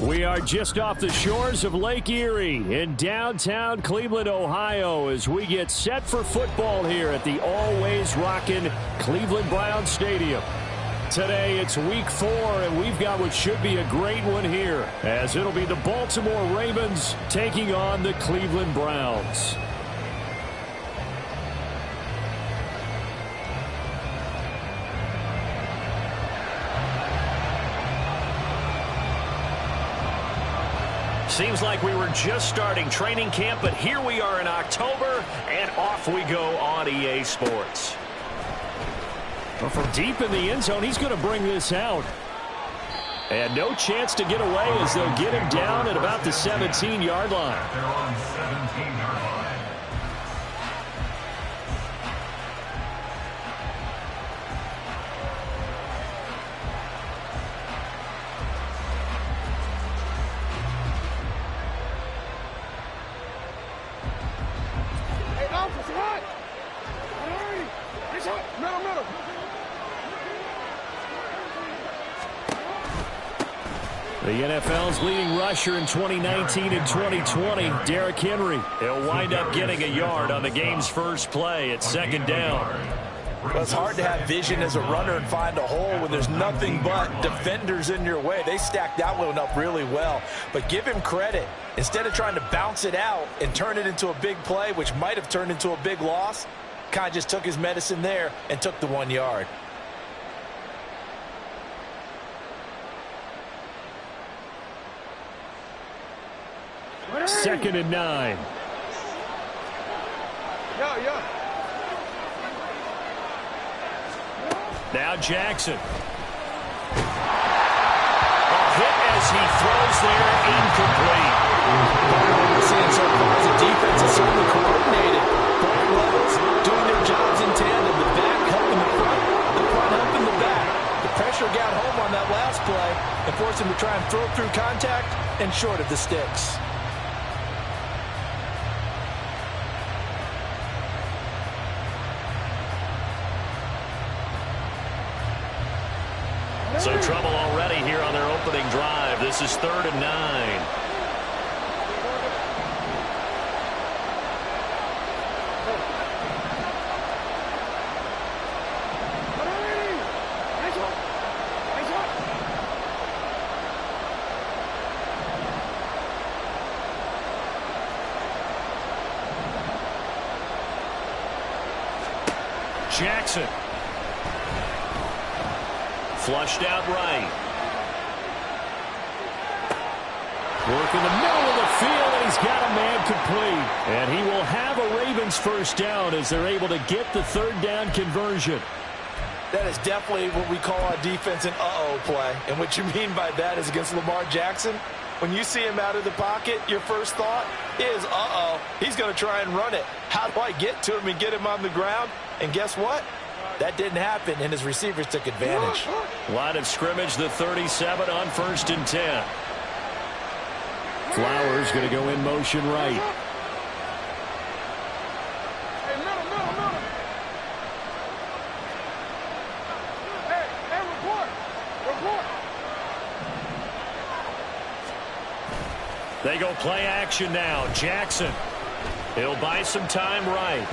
We are just off the shores of Lake Erie in downtown Cleveland, Ohio, as we get set for football here at the always rockin' Cleveland Browns Stadium. Today it's week 4, and we've got what should be a great one here, as it'll be the Baltimore Ravens taking on the Cleveland Browns. Seems like we were just starting training camp, but here we are in October, and off we go on EA Sports. Well, from deep in the end zone, he's going to bring this out. And no chance to get away as they'll get him down at about the 17-yard line. They're on 17-yard line. The NFL's leading rusher in 2019 and 2020, Derrick Henry. He'll wind up getting a yard on the game's first play at second down. Well, it's hard to have vision as a runner and find a hole when there's nothing but defenders in your way. They stacked that one up really well. But give him credit. Instead of trying to bounce it out and turn it into a big play, which might have turned into a big loss, kind of just took his medicine there and took the 1 yard. Second and 9. Now Jackson. A hit as he throws there, incomplete. What we're seeing so far is the defense is certainly coordinated. Both levels doing their jobs in tandem. The back helping the front helping the back. The pressure got home on that last play and forced him to try and throw through contact and short of the sticks. So trouble already here on their opening drive. This is 3rd and 9. Jackson. Flushed out right. Work in the middle of the field, and he's got a man complete. And he will have a Ravens first down as they're able to get the 3rd down conversion. That is definitely what we call our defense an uh-oh play. And what you mean by that is against Lamar Jackson, when you see him out of the pocket, your first thought is, uh-oh, he's going to try and run it. How do I get to him and get him on the ground? And guess what? That didn't happen, and his receivers took advantage. Line of scrimmage, the 37 on 1st and 10. Flowers going to go in motion right. They go play action now. Jackson. He'll buy some time right.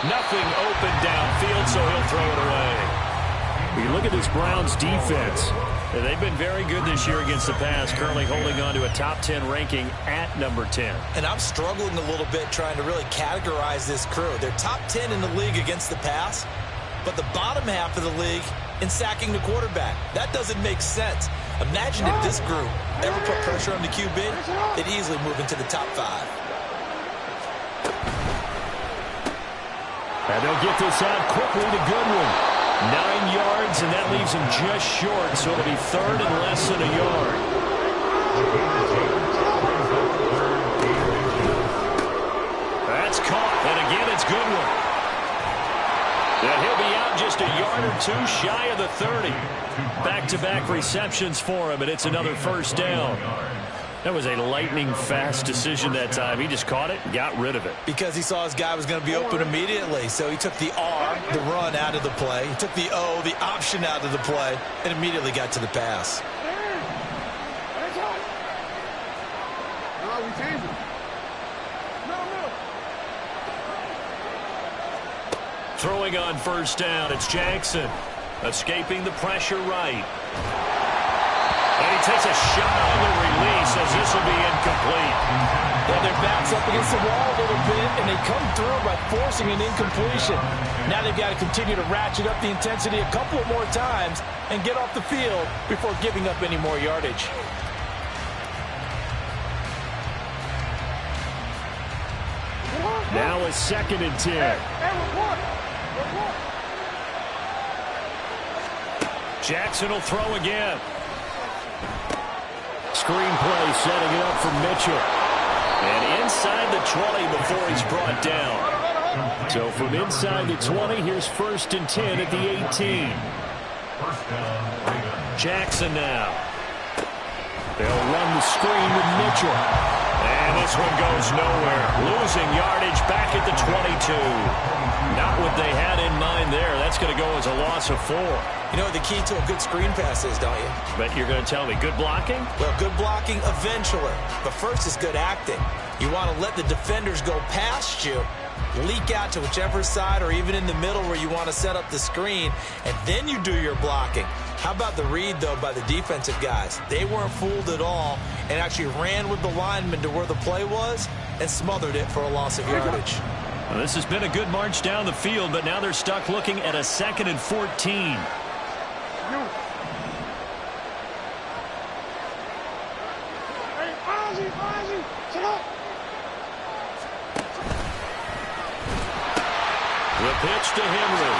Nothing open downfield, so he'll throw it away. You look at this Browns defense. They've been very good this year against the pass, currently holding on to a top 10 ranking at number 10. And I'm struggling a little bit trying to really categorize this crew. They're top 10 in the league against the pass, but the bottom half of the league in sacking the quarterback. That doesn't make sense. Imagine if this group ever put pressure on the QB, they'd easily move into the top 5. And they'll get this out quickly to Goodwin. 9 yards, and that leaves him just short, so it'll be 3rd and less than a yard. That's caught, and again it's Goodwin. And he'll be out just a yard or 2 shy of the 30. Back-to-back receptions for him, and it's another first down. That was a lightning-fast decision that time. He just caught it and got rid of it. Because he saw his guy was going to be open immediately. So he took the R, the run, out of the play. He took the O, the option, out of the play, and immediately got to the pass. Throwing on first down, it's Jackson. Escaping the pressure right. And he takes a shot on the release as this will be incomplete. Yeah, their back's up against the wall a little bit, and they come through by forcing an incompletion. Now they've got to continue to ratchet up the intensity a couple of more times and get off the field before giving up any more yardage. Now a 2nd and 10. Jackson will throw again. Screenplay setting it up for Mitchell. And inside the 20 before he's brought down. So from inside the 20, here's 1st and 10 at the 18. Jackson now. They'll run the screen with Mitchell. And this one goes nowhere. Losing yardage back at the 22. Not what they had in mind there. That's going to go as a loss of 4. You know what the key to a good screen pass is, don't you? But you're going to tell me, good blocking? Well, good blocking eventually. But first is good acting. You want to let the defenders go past you, leak out to whichever side or even in the middle where you want to set up the screen, and then you do your blocking. How about the read, though, by the defensive guys? They weren't fooled at all and actually ran with the lineman to where the play was and smothered it for a loss of yardage. Well, this has been a good march down the field, but now they're stuck looking at a 2nd and 14. The pitch to Henry.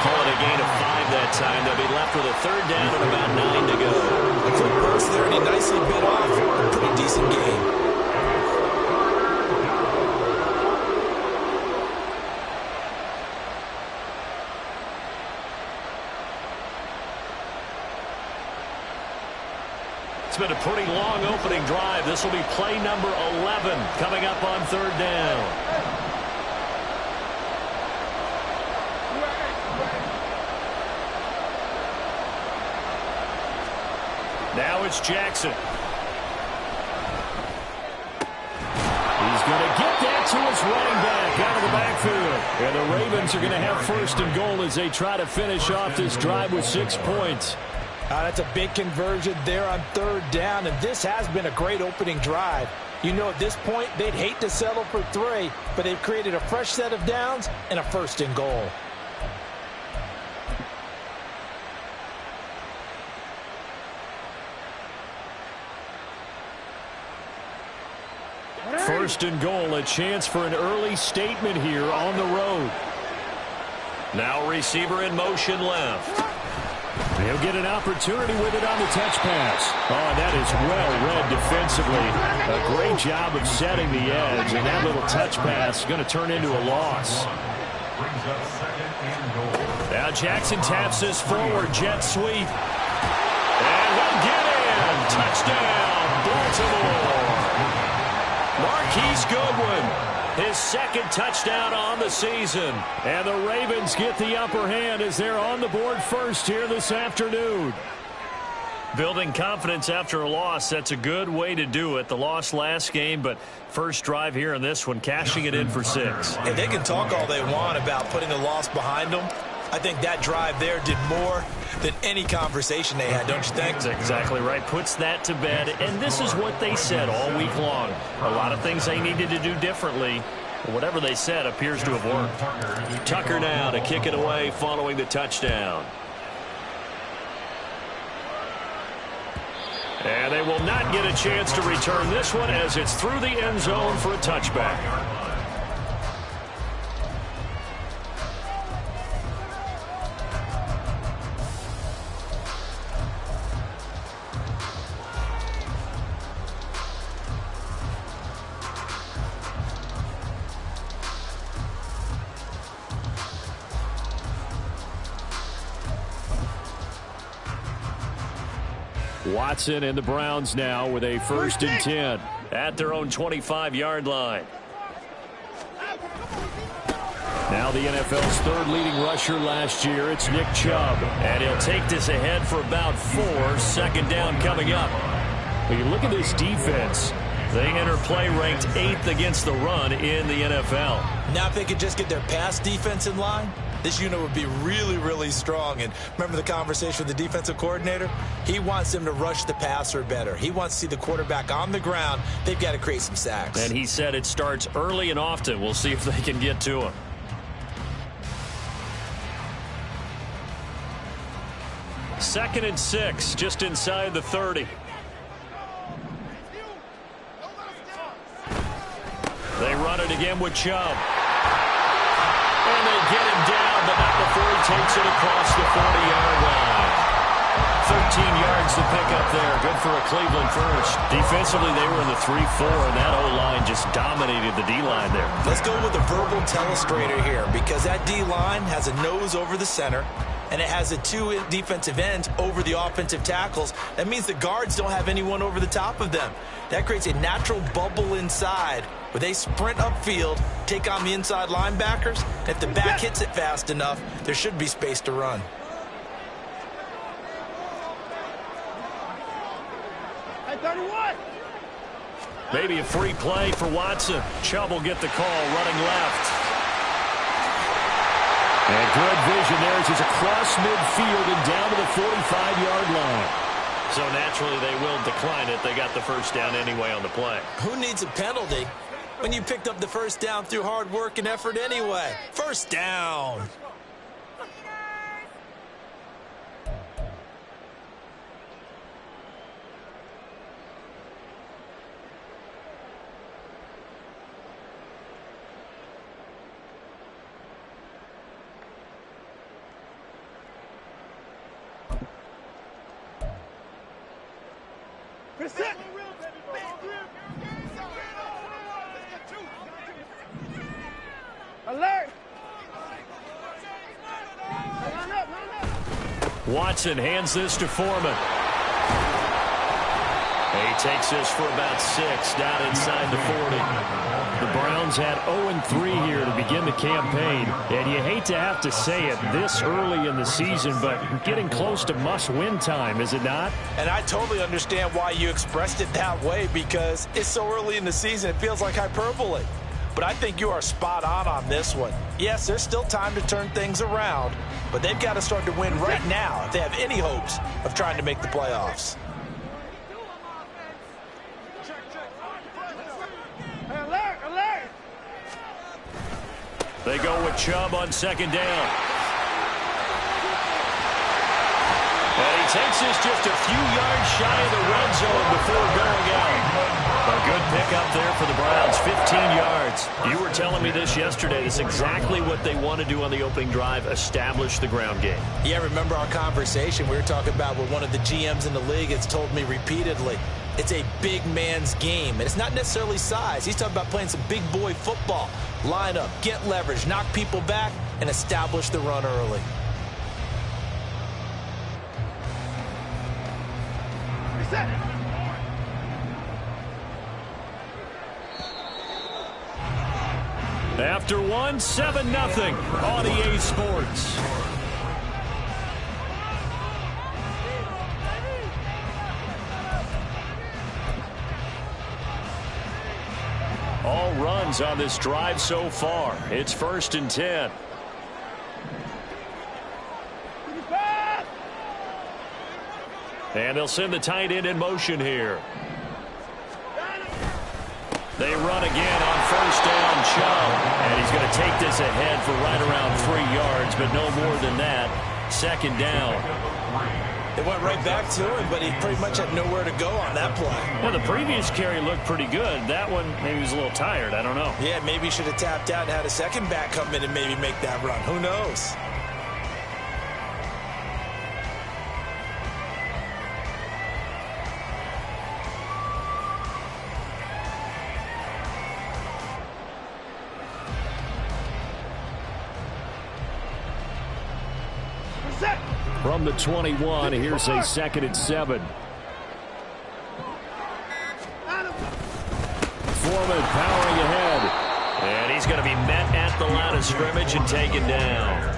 Call it a gain of 5 that time. They'll be left with a 3rd down and about 9 to go. A quick burst there, and he nicely bit off a pretty decent gain. It's been a pretty long opening drive. This will be play number 11 coming up on 3rd down. Now it's Jackson. He's going to get that to his running back out of the backfield. And the Ravens are going to have 1st and goal as they try to finish off this drive with 6 points. That's a big conversion there on 3rd down, and this has been a great opening drive. You know, at this point, they'd hate to settle for 3, but they've created a fresh set of downs and a 1st and goal. First and goal, a chance for an early statement here on the road. Now receiver in motion left. They'll get an opportunity with it on the touch pass. Oh, and that is well read defensively. A great job of setting the edge, and that little touch pass is going to turn into a loss. Now Jackson taps this forward jet sweep. And he'll get in. Touchdown, Baltimore. Marquise Goodwin, his 2nd touchdown on the season. And the Ravens get the upper hand as they're on the board first here this afternoon. Building confidence after a loss, that's a good way to do it. The loss last game, but first drive here in this one, cashing it in for 6. And they can talk all they want about putting the loss behind them. I think that drive there did more than any conversation they had, don't you think? That's exactly right. Puts that to bed. And this is what they said all week long. A lot of things they needed to do differently. But whatever they said appears to have worked. Tucker now to kick it away following the touchdown. And they will not get a chance to return this one as it's through the end zone for a touchback. Watson and the Browns now with a 1st and 10. At their own 25-yard line. Now the NFL's 3rd leading rusher last year, it's Nick Chubb. And he'll take this ahead for about 4. 2nd down coming up. When you look at this defense, They enter play ranked 8th against the run in the NFL. Now if they could just get their pass defense in line, this unit would be really, really strong. And remember the conversation with the defensive coordinator? He wants them to rush the passer better. He wants to see the quarterback on the ground. They've got to create some sacks. And he said it starts early and often. We'll see if they can get to him. Second and 6, just inside the 30. They run it again with Chubb. And they get him down, but not before he takes it across the 40-yard line. 13 yards to pick up there. Good for a Cleveland first. Defensively, they were in the 3-4, and that O-line just dominated the D-line there. Let's go with a verbal telestrator here, because that D-line has a nose over the center, and it has the 2 defensive ends over the offensive tackles. That means the guards don't have anyone over the top of them. That creates a natural bubble inside where they sprint upfield, take on the inside linebackers. If the back hits it fast enough, there should be space to run. Hey, 31! Maybe a free play for Watson. Chubb will get the call, running left. And good vision there as he's across midfield and down to the 45-yard line. So naturally they will decline it. They got the first down anyway on the play. Who needs a penalty when you picked up the first down through hard work and effort anyway? First down. Alert! Watson hands this to Foreman. He takes this for about 6 down inside the 40. The Browns had 0-3 here to begin the campaign, and you hate to have to say it this early in the season, but getting close to must-win time, is it not? And I totally understand why you expressed it that way, because it's so early in the season, it feels like hyperbole. But I think you are spot on this one. Yes, there's still time to turn things around, but they've got to start to win right now if they have any hopes of trying to make the playoffs. Alert! Alert! They go with Chubb on second down. And he takes this just a few yards shy of the red zone before going out. A good pickup there for the Browns, 15 yards. You were telling me this yesterday. That's exactly what they want to do on the opening drive, establish the ground game. Yeah, remember our conversation? We were talking about what one of the GMs in the league has told me repeatedly. It's a big man's game, and it's not necessarily size. He's talking about playing some big boy football. Line up, get leverage, knock people back, and establish the run early. Reset! After one, 7-0 on EA Sports. All runs on this drive so far. It's 1st and 10. And they'll send the tight end in motion here. They run again on 1st down, Chubb. And he's going to take this ahead for right around 3 yards, but no more than that. 2nd down. They went right back to him, but he pretty much had nowhere to go on that play. Well, the previous carry looked pretty good. That one, maybe he was a little tired. I don't know. Yeah, maybe he should have tapped out and had a second back come in and maybe make that run. Who knows? From the 21, here's a 2nd and 7. Foreman powering ahead. And he's going to be met at the line of scrimmage and taken down.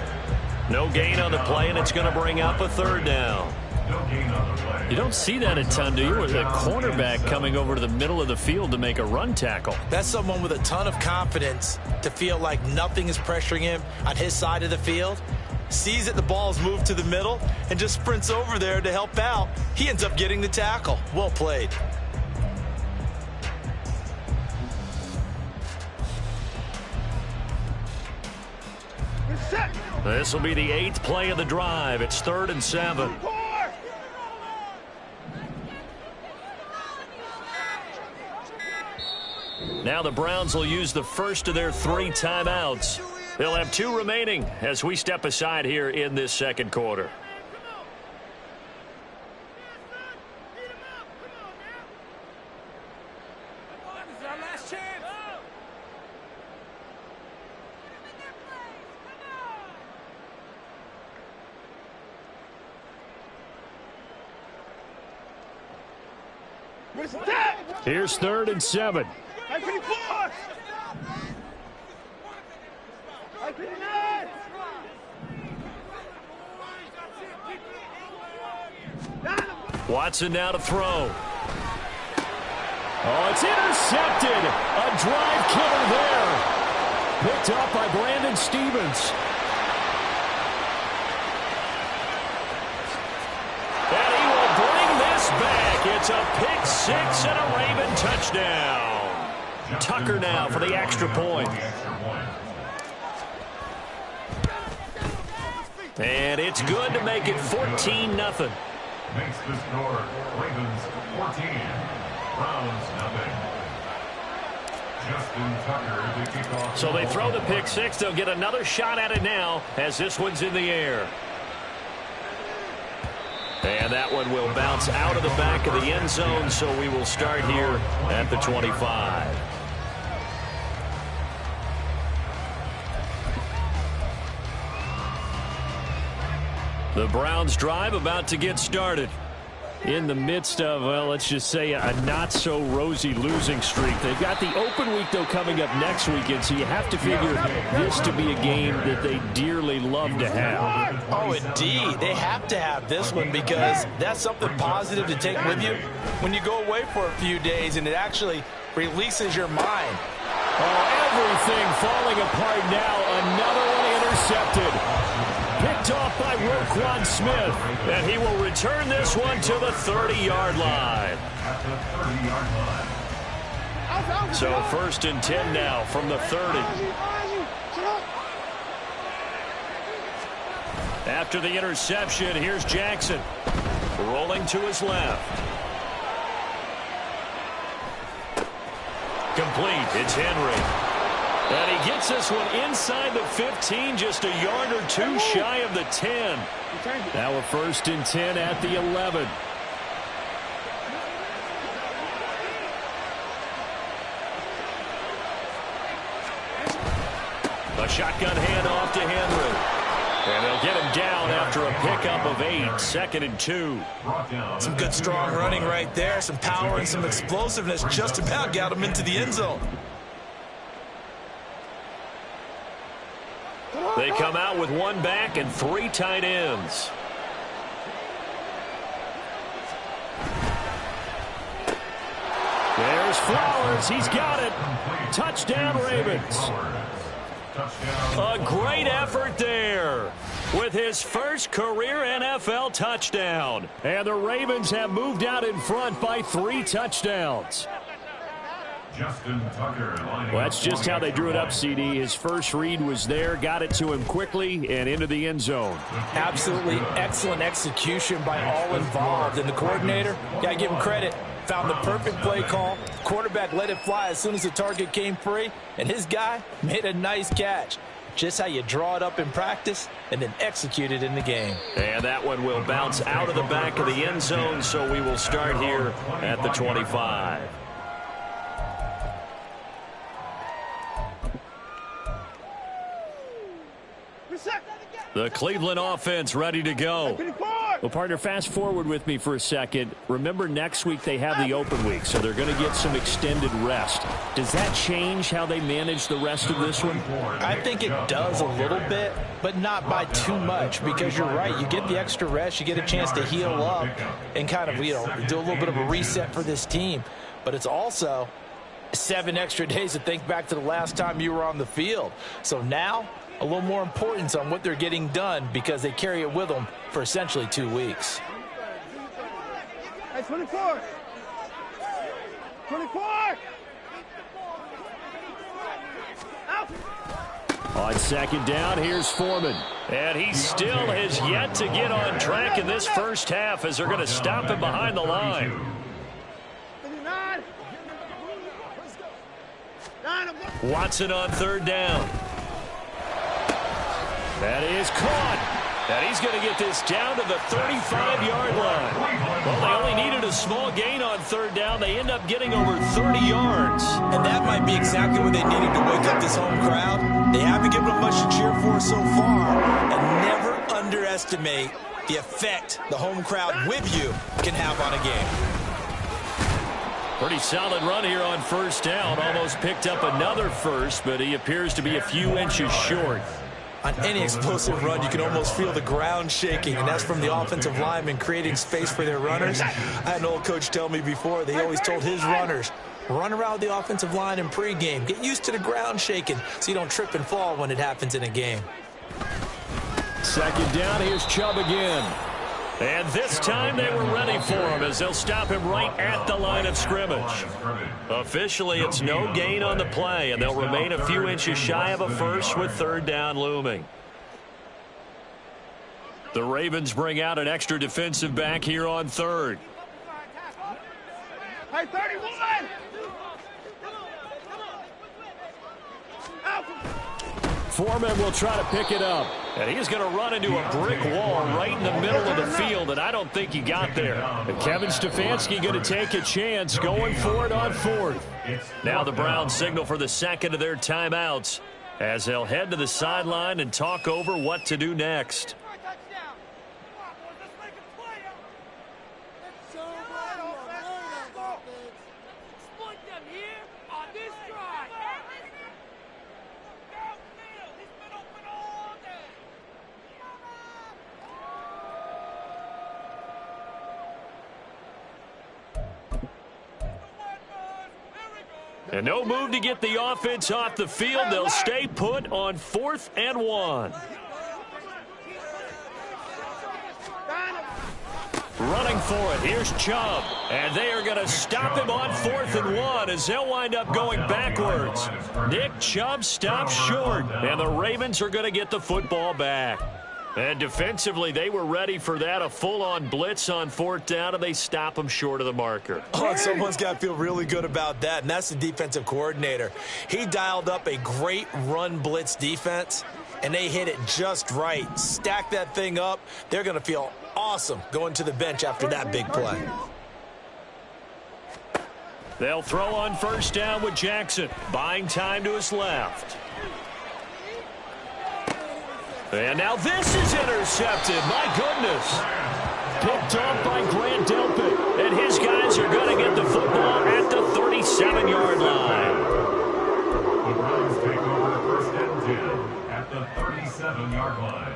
No gain on the play, and it's going to bring up a 3rd down. No gain on the play. You don't see that a ton, do you? With a cornerback coming over to the middle of the field to make a run tackle. That's someone with a ton of confidence to feel like nothing is pressuring him on his side of the field. Sees that the ball is moved to the middle and just sprints over there to help out. He ends up getting the tackle. Well played. This will be the 8th play of the drive. It's 3rd and 7. Now the Browns will use the first of their 3 timeouts. They'll have 2 remaining as we step aside here in this second quarter. Here's 3rd and 7. Watson now to throw. Oh, it's intercepted. A drive killer there. Picked up by Brandon Stephens. And he will bring this back. It's a pick 6 and a Raven touchdown. Tucker now for the extra point. And it's good to make it 14-0. Makes the score Ravens 14, Browns 0. Justin Tucker to kick off. So they throw the pick 6. They'll get another shot at it now as this one's in the air. And that one will bounce out of the back of the end zone, so we will start here at the 25. The Browns drive about to get started. In the midst of, well, let's just say a not-so-rosy losing streak. They've got the open week, though, coming up next weekend, so you have to figure this to be a game that they dearly love to have. Oh, indeed. They have to have this one because that's something positive to take with you when you go away for a few days, and it actually releases your mind. Oh, everything falling apart now. Another one intercepted. Picked off by Roquan Smith. And he will return this one to the 30-yard line. So 1st and 10 now from the 30. After the interception, here's Jackson. Rolling to his left. Complete. It's Henry. And he gets this one inside the 15, just a yard or 2 shy of the 10. Now a 1st and 10 at the 11. A shotgun handoff to Henry. And they'll get him down after a pickup of 8, 2nd and 2. Some good strong running right there, some power and some explosiveness just about got him into the end zone. They come out with 1 back and 3 tight ends. There's Flowers. He's got it. Touchdown, Ravens. A great effort there with his first career NFL touchdown. And the Ravens have moved out in front by 3 touchdowns. Justin Tucker. Well, that's just how they drew it up, CD. His first read was there, got it to him quickly, and into the end zone. Absolutely excellent execution by all involved. And the coordinator, got to give him credit, found the perfect play call. Quarterback let it fly as soon as the target came free, and his guy made a nice catch. Just how you draw it up in practice and then execute it in the game. And that one will bounce out of the back of the end zone, so we will start here at the 25. The Cleveland offense ready to go. Well, partner, fast forward with me for a second. Remember, next week they have the open week, so they're going to get some extended rest. Does that change how they manage the rest of this one? I think it does a little bit, but not by too much, because you're right. You get the extra rest. You get a chance to heal up and kind of, do a little bit of a reset for this team. But it's also 7 extra days to think back to the last time you were on the field. So now, a little more importance on what they're getting done because they carry it with them for essentially 2 weeks. Hey, 24. 24. Out. On second down, here's Foreman. And he still has yet to get on track in this first half as they're going to stop him behind the line. 59. Watson on third down. That is caught. And he's going to get this down to the 35-yard line. Well, they only needed a small gain on third down. They end up getting over 30 yards. And that might be exactly what they needed to wake up this home crowd. They haven't given them much to cheer for so far. And never underestimate the effect the home crowd with you can have on a game. Pretty solid run here on first down. Almost picked up another first, but he appears to be a few inches short. On any explosive run, you can almost feel the ground shaking, and that's from the offensive linemen creating space for their runners. I had an old coach tell me before, they always told his runners, run around the offensive line in pregame. Get used to the ground shaking so you don't trip and fall when it happens in a game. Second down, here's Chubb again. And this time they were ready for him as they'll stop him right at the line of scrimmage. Officially, it's no gain on the play, and they'll remain a few inches shy of a first with third down looming. The Ravens bring out an extra defensive back here on third. Hey, 31. Out. Foreman will try to pick it up. And he's going to run into a brick wall right in the middle of the field, and I don't think he got there. And Kevin Stefanski going to take a chance going for it on fourth. Now the Browns signal for the second of their timeouts as they'll head to the sideline and talk over what to do next. And no move to get the offense off the field. They'll stay put on 4th and 1. Running for it. Here's Chubb. And they are going to stop him on 4th and 1 as they'll wind up going backwards. Nick Chubb stops short. And the Ravens are going to get the football back. And defensively, they were ready for that, a full-on blitz on 4th down, and they stop them short of the marker. Oh, someone's got to feel really good about that, and that's the defensive coordinator. He dialed up a great run blitz defense, and they hit it just right. Stack that thing up. They're going to feel awesome going to the bench after that big play. They'll throw on first down with Jackson, buying time to his left. And now this is intercepted. My goodness. Picked off by Grant Delpit. And his guys are going to get the football at the 37-yard line. The Browns take over 1st and 10 at the 37-yard line.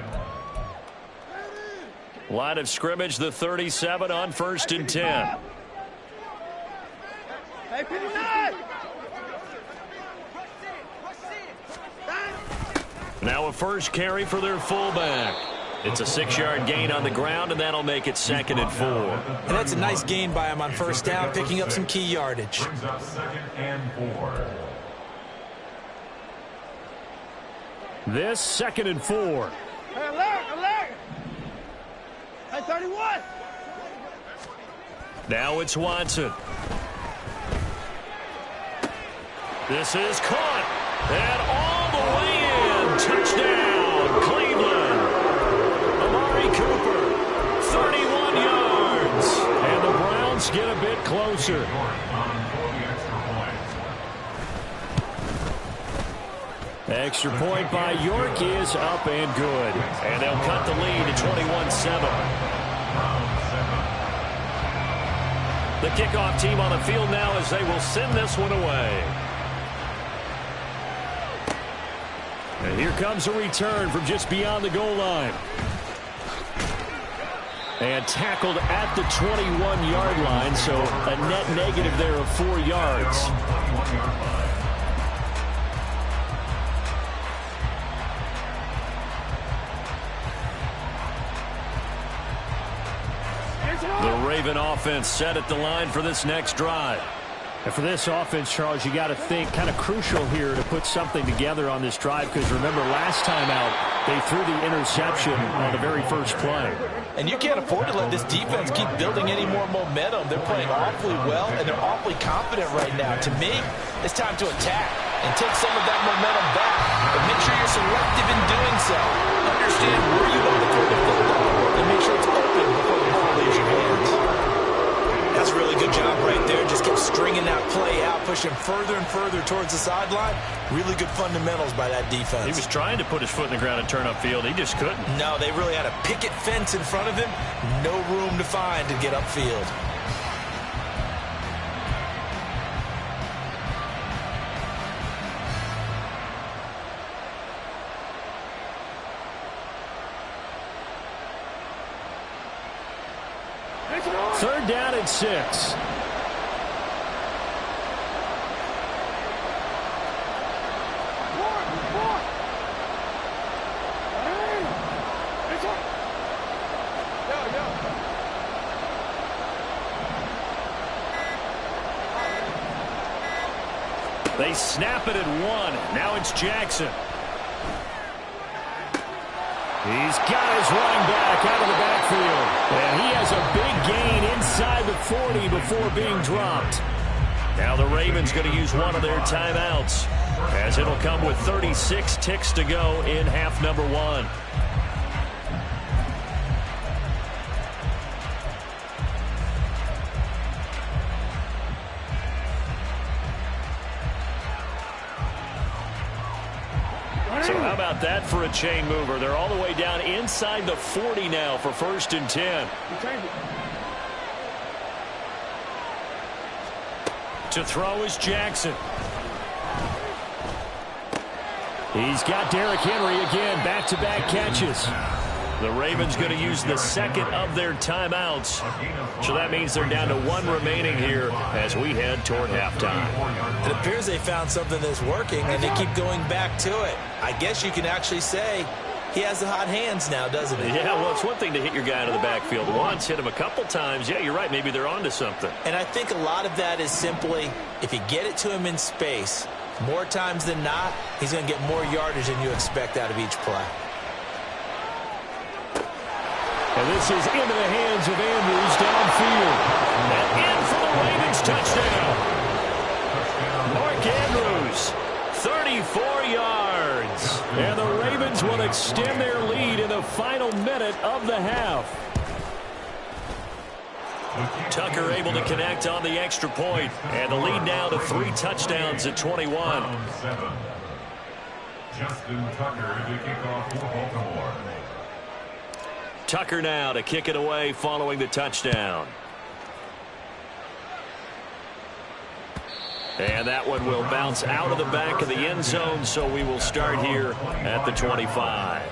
Line of scrimmage, the 37 on 1st and 10. Hey, 59. Now a first carry for their fullback. It's a 6-yard gain on the ground, and that'll make it 2nd and 4. And that's a nice gain by him on first down, picking up some key yardage. Brings up 2nd and 4. This 2nd and 4. Hey, alert, alert. Hey, 31. Now it's Watson. This is caught. And all the way in. Touchdown, Cleveland. Amari Cooper, 31 yards. And the Browns get a bit closer. Extra point by York is up and good. And they'll cut the lead to 21-7. The kickoff team on the field now as they will send this one away. And here comes a return from just beyond the goal line. And tackled at the 21-yard line, so a net negative there of 4 yards. The Raven offense set at the line for this next drive. And for this offense, Charles, you got to think kind of crucial here to put something together on this drive, because remember last time out they threw the interception on the very first play. And you can't afford to let this defense keep building any more momentum. They're playing awfully well, and they're awfully confident right now. To me, it's time to attack and take some of that momentum back. But make sure you're selective in doing so. Understand where you want to throw the football and make sure it's open before the ball leaves your hands. That's a really good job right there. Just kept stringing that play out, pushing further and further towards the sideline. Really good fundamentals by that defense. He was trying to put his foot in the ground and turn upfield. He just couldn't. No, they really had a picket fence in front of him. No room to find to get upfield. Third down and 6. They snap it at 1. Now it's Jackson. He's got his running back out of the backfield. And he has a big gain inside the 40 before being dropped. Now the Ravens going to use one of their timeouts, as it'll come with 36 ticks to go in half number 1. So how about that for a chain mover? They're all the way down inside the 40 now for 1st and 10. To throw is Jackson. He's got Derrick Henry again, back-to-back catches. The Ravens going to use the second of their timeouts. So that means they're down to 1 remaining here as we head toward halftime. It appears they found something that's working, and they keep going back to it. I guess you can actually say he has the hot hands now, doesn't he? Yeah, well, it's one thing to hit your guy out of the backfield once, hit him a couple times. Yeah, you're right. Maybe they're onto something. And I think a lot of that is simply if you get it to him in space, more times than not, he's going to get more yardage than you expect out of each play. And this is into the hands of Andrews downfield. And in for the Ravens touchdown. Mark Andrews, 34 yards. And the Ravens will extend their lead in the final minute of the half. Tucker able to connect on the extra point. And the lead now to 3 touchdowns at 21. Justin Tucker to kick off for Baltimore. Tucker now to kick it away following the touchdown. And that one will bounce out of the back of the end zone, so we will start here at the 25.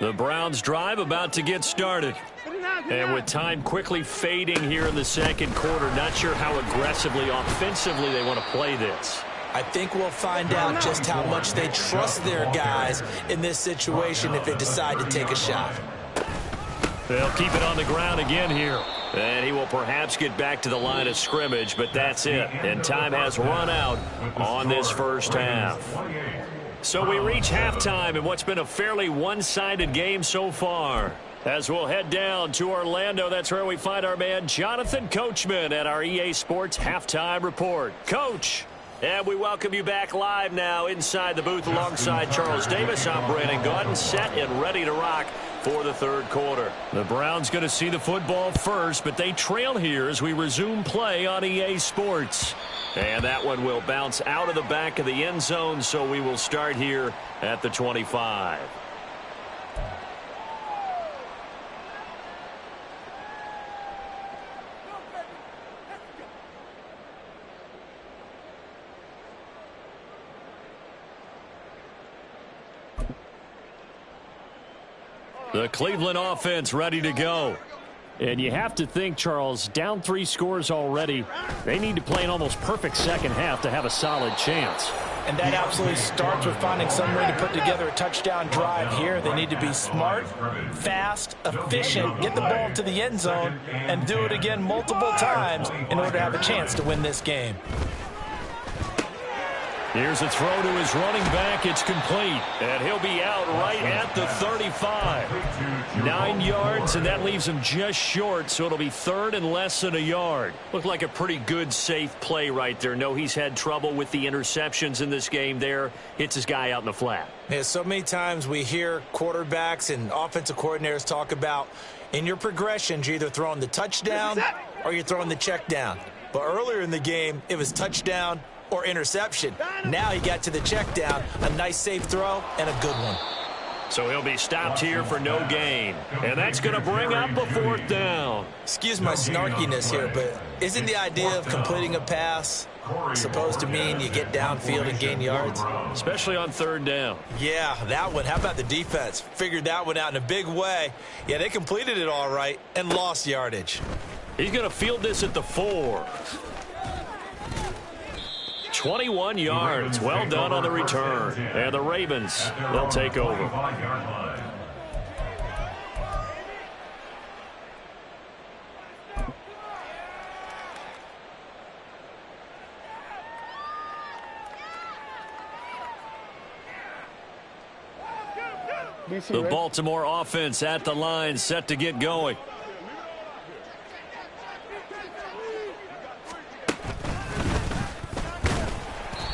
The Browns drive about to get started. And with time quickly fading here in the second quarter, not sure how aggressively, offensively they want to play this. I think we'll find out just how much they trust their guys in this situation if they decide to take a shot. They'll keep it on the ground again here. And he will perhaps get back to the line of scrimmage, but that's it. And time has run out on this first half. So we reach halftime in what's been a fairly one-sided game so far. As we'll head down to Orlando, that's where we find our man Jonathan Coachman at our EA Sports Halftime Report. Coach! And we welcome you back live now inside the booth alongside Charles Davis. I'm Brandon Gaudin, set and ready to rock for the third quarter. The Browns going to see the football first, but they trail here as we resume play on EA Sports. And that one will bounce out of the back of the end zone, so we will start here at the 25. The Cleveland offense ready to go. And you have to think, Charles, down 3 scores already. They need to play an almost perfect second half to have a solid chance. And that absolutely starts with finding some way to put together a touchdown drive here. They need to be smart, fast, efficient, get the ball to the end zone, and do it again multiple times in order to have a chance to win this game. Here's a throw to his running back. It's complete. And he'll be out right at the 35. 9 yards, and that leaves him just short, so it'll be 3rd and less than a yard. Looked like a pretty good, safe play right there. No, he's had trouble with the interceptions in this game there. Hits his guy out in the flat. Yeah, so many times we hear quarterbacks and offensive coordinators talk about in your progressions, you're either throwing the touchdown or you're throwing the check down. But earlier in the game, it was touchdown or interception. Now he got to the check down, a nice safe throw, and a good one. So he'll be stopped here for no gain. And that's going to bring up a 4th down. Excuse my snarkiness here, but isn't the idea of completing a pass supposed to mean you get downfield and gain yards? Especially on 3rd down. Yeah, that one. How about the defense? Figured that one out in a big way. Yeah, they completed it all right and lost yardage. He's going to field this at the 4. 21 yards. Well done on the return. And the Ravens, they'll take over. The Baltimore offense at the line, set to get going.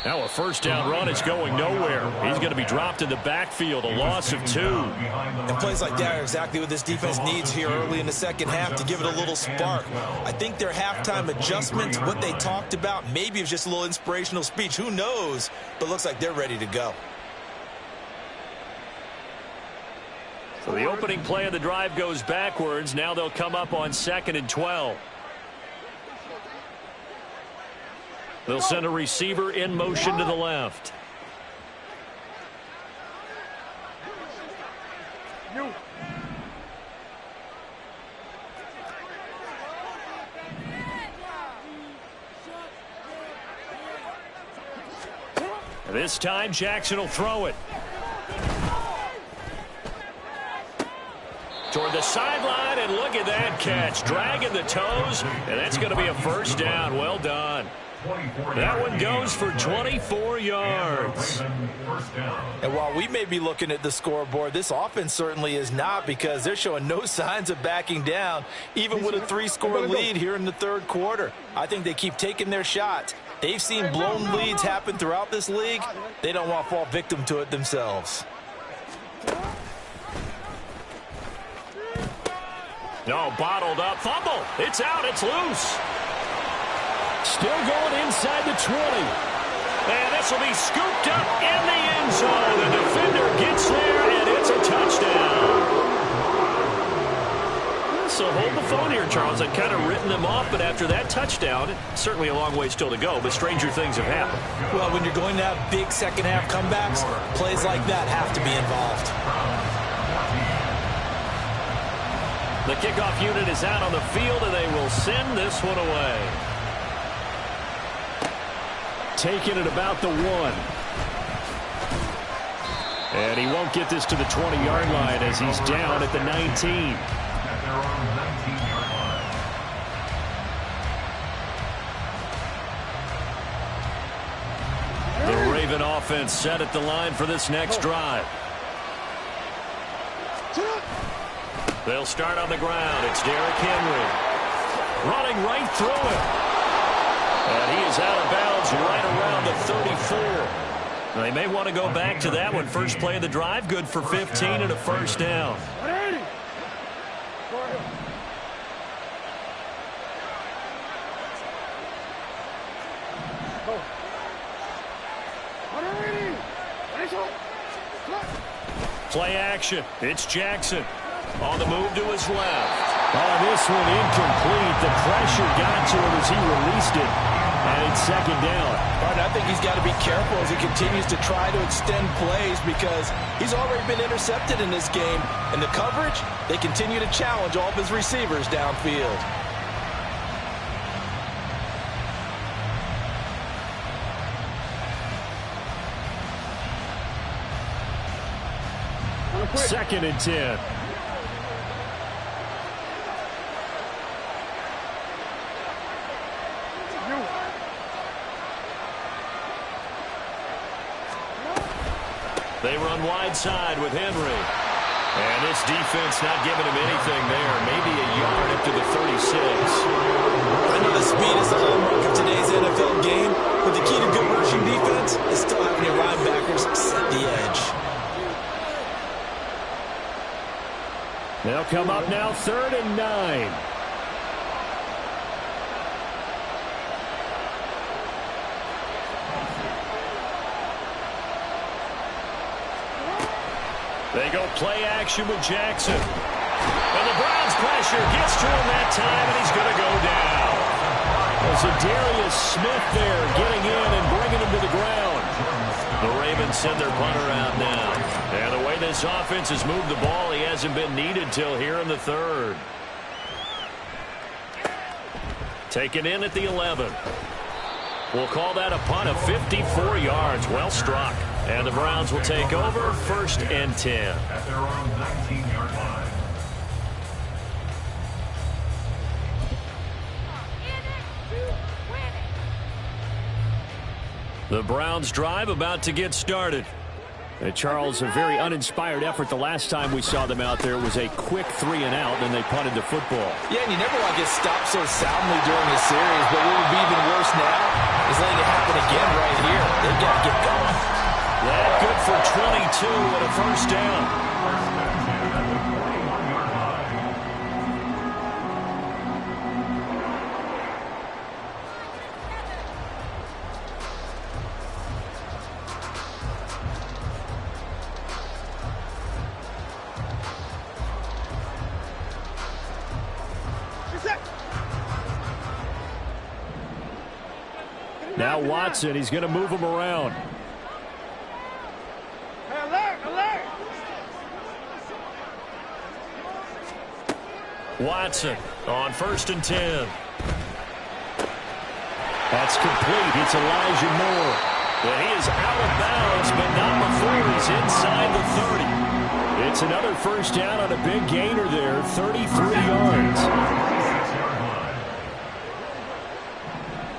Now a 1st down run is going nowhere. He's going to be dropped in the backfield, a loss of 2. And plays like that are exactly what this defense needs here early in the second half to give it a little spark. I think their halftime adjustments, what they talked about, maybe it was just a little inspirational speech. Who knows? But looks like they're ready to go. So the opening play of the drive goes backwards. Now they'll come up on 2nd and 12. They'll send a receiver in motion to the left. This time Jackson will throw it. Toward the sideline, and look at that catch. Dragging the toes, and that's going to be a 1st down. Well done. That one goes for 24 yards. And while we may be looking at the scoreboard, this offense certainly is not, because they're showing no signs of backing down, even with a 3-score lead here in the 3rd quarter. I think they keep taking their shots. They've seen blown leads happen throughout this league. They don't want to fall victim to it themselves. No, bottled up. Fumble. It's out. It's loose. Still going inside the 20. And this will be scooped up in the end zone. The defender gets there, and it's a touchdown. So hold the phone here, Charles. I've kind of written them off, but after that touchdown, certainly a long way still to go, but stranger things have happened. Well, when you're going to have big second-half comebacks, plays like that have to be involved. The kickoff unit is out on the field, and they will send this one away. Taking it about the 1. And he won't get this to the 20-yard line as he's down at the 19. The Raven offense set at the line for this next drive. They'll start on the ground. It's Derrick Henry. Running right through it. And he is out of bounds right around the 34. They may want to go back to that one. First play of the drive, good for 15 and a 1st down. Play action. It's Jackson. On the move to his left. Oh, this one incomplete. The pressure got to him as he released it. And it's 2nd down. point, I think he's got to be careful as he continues to try to extend plays because he's already been intercepted in this game. And the coverage, they continue to challenge all of his receivers downfield. Second and 10. They run wide side with Henry. And this defense not giving him anything there. Maybe a yard up to the 36. I know the speed is the hallmark of today's NFL game, but the key to good rushing defense is still having your linebackers set the edge. They'll come up now 3rd and 9. They go play action with Jackson. And the Browns pressure gets to him that time, and he's going to go down. There's a Darius Smith there getting in and bringing him to the ground. The Ravens send their punter out now. And the way this offense has moved the ball, he hasn't been needed till here in the 3rd. Taken in at the 11. We'll call that a punt of 54 yards. Well struck. And the Browns will take over 1st and 10. At their own 19-yard line. The Browns drive about to get started. And Charles, a very uninspired effort the last time we saw them out there. It was a quick 3 and out, and they punted the football. Yeah, and you never want to get stopped so soundly during the series, but what would be even worse now is letting it happen again right here. They've got to get going. That good for 22 and a 1st down. Now Watson, he's going to move him around. Alert, alert. Watson on 1st and 10. That's complete. It's Elijah Moore. And he is out of bounds, but not before he's inside the 30. It's another 1st down on a big gainer there, 33 yards.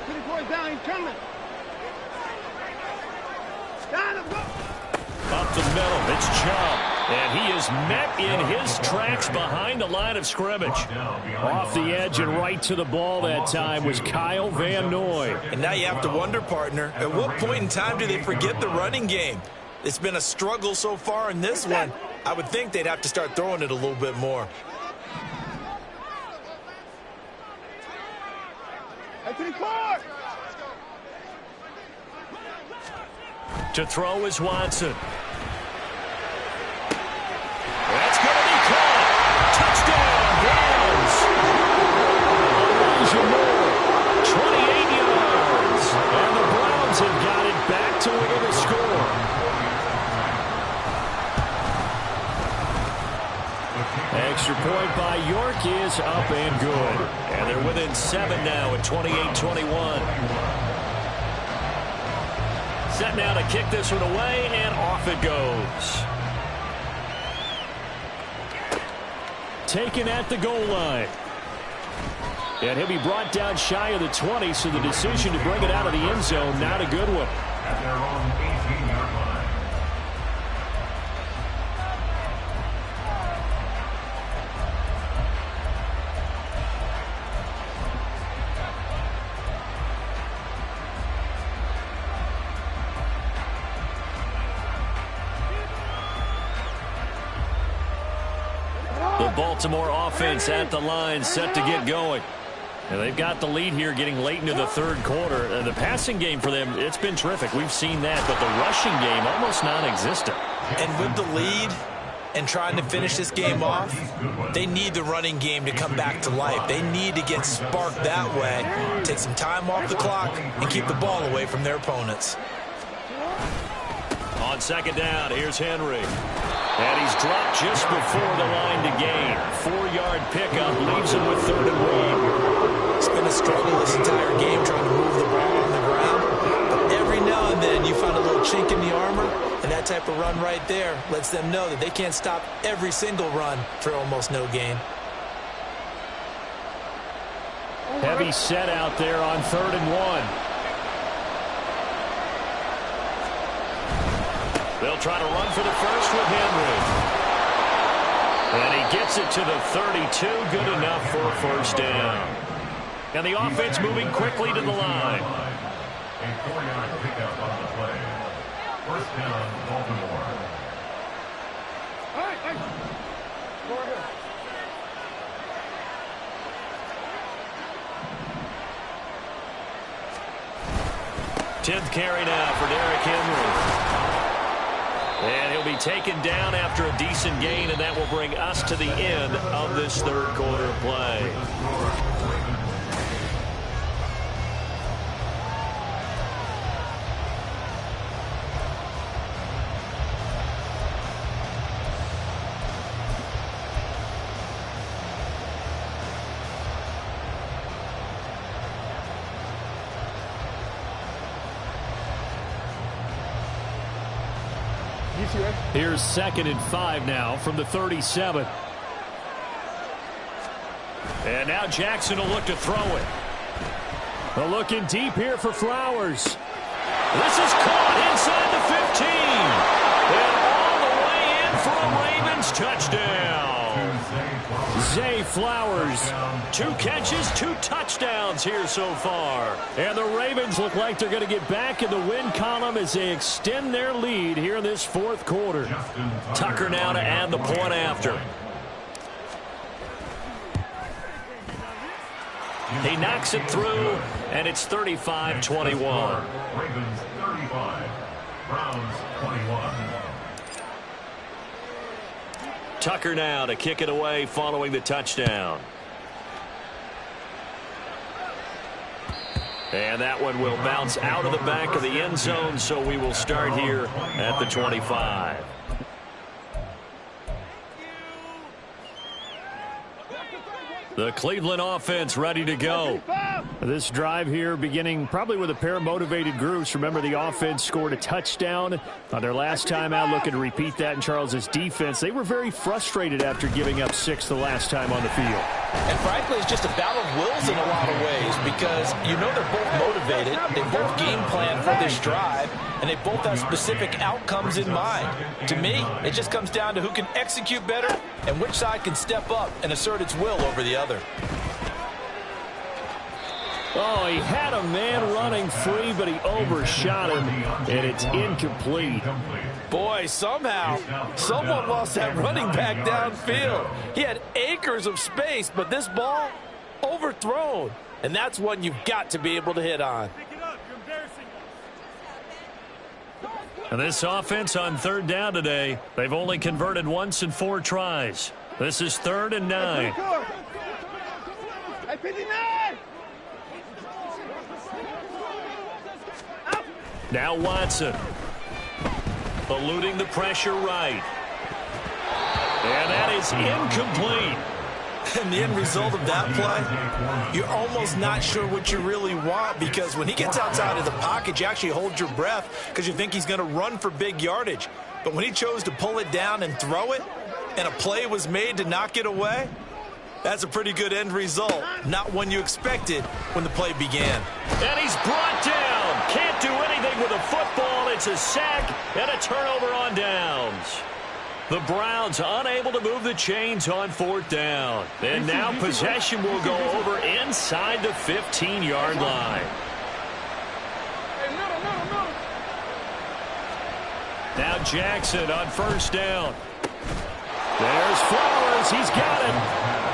24 down, he's coming. Down, let's go. Up the middle, it's Chubb. And he is met in his tracks behind the line of scrimmage. Off the edge and right to the ball that time was Kyle Van Noy. And now you have to wonder, partner, at what point in time do they forget the running game? It's been a struggle so far in this one. I would think they'd have to start throwing it a little bit more. To throw is Watson. That's going to be caught. Touchdown, Browns. Elijah Moore, 28 yards. And the Browns have got it back to within a score. Extra point by York is up and good. And they're within 7 now at 28-21. Set now to kick this one away, and off it goes. Taken at the goal line. And he'll be brought down shy of the 20, so the decision to bring it out of the end zone, not a good one. At their own 18-yard line. Baltimore offense at the line, set to get going. And they've got the lead here getting late into the third quarter. The passing game for them, it's been terrific. We've seen that, but the rushing game almost non-existent. And with the lead and trying to finish this game off, they need the running game to come back to life. They need to get sparked that way, take some time off the clock, and keep the ball away from their opponents. On second down, here's Henry. And he's dropped just before the line to gain. 4-yard pickup leaves him with 3rd and 1. It's been a struggle this entire game trying to move the ball on the ground. But every now and then you find a little chink in the armor, and that type of run right there lets them know that they can't stop every single run for almost no gain. Heavy set out there on 3rd and 1. They'll try to run for the first with Henry. And he gets it to the 32. Good enough for a first down. And the offense moving quickly to the line. A 4-yard pickup on the play. First down, Baltimore. Hey. Go ahead. Tenth carry now for Derrick Henry. And he'll be taken down after a decent gain, and that will bring us to the end of this 3rd quarter play. Here's 2nd and 5 now from the 37. And now Jackson will look to throw it. They're looking deep here for Flowers. This is caught inside the 15. And all the way in for a Ravens touchdown. Zay Flowers, 2 catches, 2 touchdowns here so far. And the Ravens look like they're going to get back in the win column as they extend their lead here in this 4th quarter. Tucker now to add the point after. He knocks it through, and it's 35-21. Ravens 35, Browns 21. Tucker now to kick it away following the touchdown. And that one will bounce out of the back of the end zone, so we will start here at the 25. The Cleveland offense ready to go. This drive here beginning probably with a pair of motivated groups. Remember, the offense scored a touchdown on their last time out, looking to repeat that in Charles's defense. They were very frustrated after giving up 6 the last time on the field. And frankly, it's just a battle of wills in a lot of ways because you know they're both motivated. They both game plan for this drive, and they both have specific outcomes in mind. To me, it just comes down to who can execute better and which side can step up and assert its will over the other. Oh, he had a man running free, but he overshot him, and it's incomplete. Boy, somehow, someone lost that running back downfield. He had acres of space, but this ball, overthrown. And that's one you've got to be able to hit on. And this offense on 3rd down today, they've only converted once in 4 tries. This is 3rd and 9. Hey, 59! Now Watson. Eluding the pressure right. And that is incomplete. And the end result of that play, you're almost not sure what you really want because when he gets outside of the pocket, you actually hold your breath because you think he's going to run for big yardage. But when he chose to pull it down and throw it, and a play was made to knock it away, that's a pretty good end result. Not one you expected when the play began. And he's brought down. Can't do anything with a football. It's a sack and a turnover on downs. The Browns unable to move the chains on 4th down. And now possession will go over inside the 15-yard line. Now Jackson on 1st down. There's Flowers. He's got it.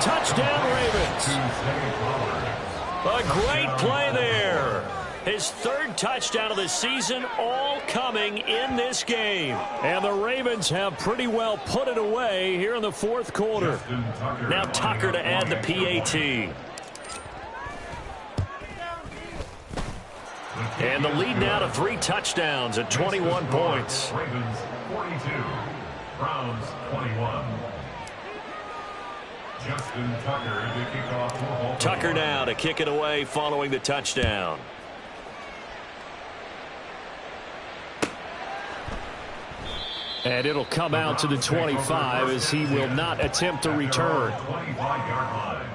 Touchdown, Ravens. A great play there. His third touchdown of the season, all coming in this game. And the Ravens have pretty well put it away here in the fourth quarter. Now Tucker to add the PAT. And the lead now to 3 touchdowns at 21 points. Ravens 42, Browns 21. Justin Tucker to kick off for Baltimore. Tucker now to kick it away following the touchdown. And it'll come out to the 25 as he will not attempt to return. 25-yard line.